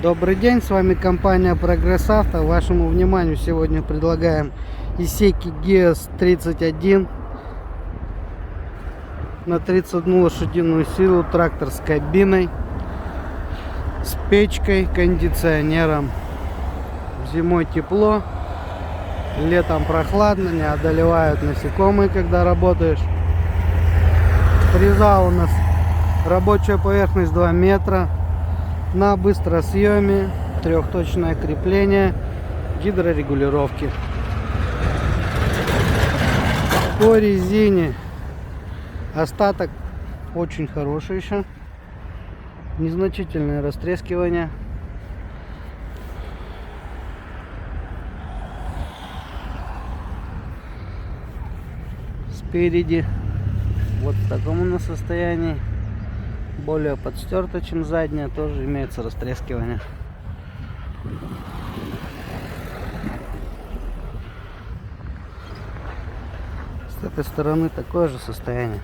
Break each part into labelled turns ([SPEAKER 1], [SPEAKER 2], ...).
[SPEAKER 1] Добрый день, с вами компания Прогресс Авто. Вашему вниманию сегодня предлагаем Исеки GS 31 на 31 лошадиную силу, трактор с кабиной, с печкой, кондиционером. Зимой тепло, летом прохладно, не одолевают насекомые, когда работаешь. Фреза у нас рабочая поверхность 2 метра. На быстросъеме, трехточное крепление, гидрорегулировки. По резине остаток очень хороший еще. Незначительное растрескивание. Спереди вот в таком у нас состоянии. Более подстерто, чем задняя, тоже имеется растрескивание. С этой стороны такое же состояние.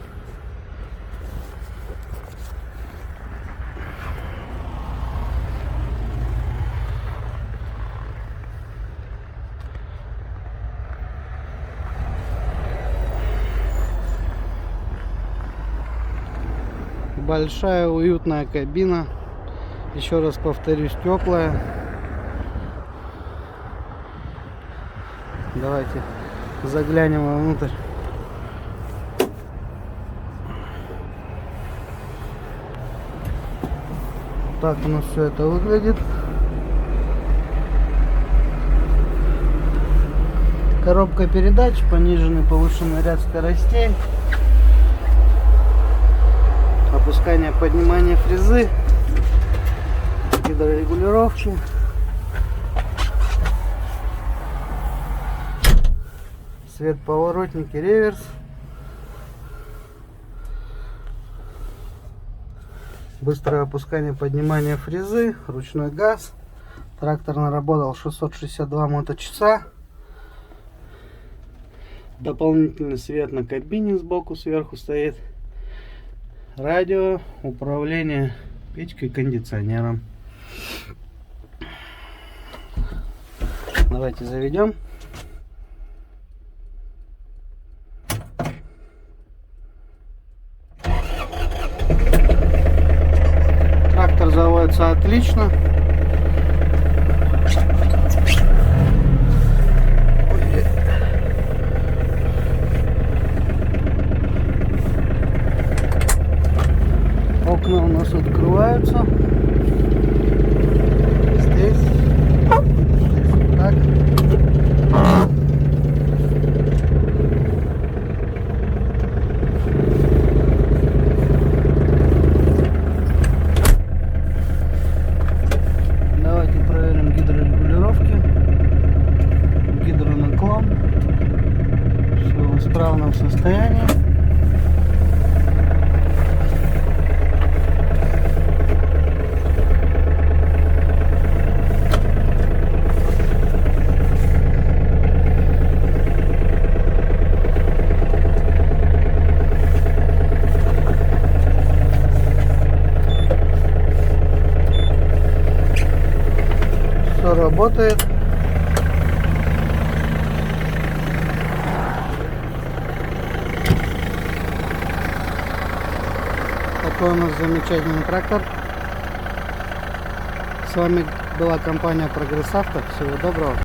[SPEAKER 1] Большая уютная кабина, еще раз повторюсь, теплая. Давайте заглянем вовнутрь. Так у нас все это выглядит. Коробка передач, пониженный повышенный ряд скоростей, опускание, поднимание фрезы, гидрорегулировки, свет, поворотники, реверс, быстрое опускание, поднимание фрезы, ручной газ. Трактор наработал 662 моточаса. Дополнительный свет на кабине сбоку, сверху стоит. Радио, управление печкой, кондиционером. Давайте заведем. Трактор заводится отлично. Окна у нас открываются. Здесь. Так. Давайте проверим гидрорегулировки. Гидронаклон. Все в исправном состоянии. Все работает. Такой у нас замечательный трактор. С вами была компания Прогресс Авто. Всего доброго.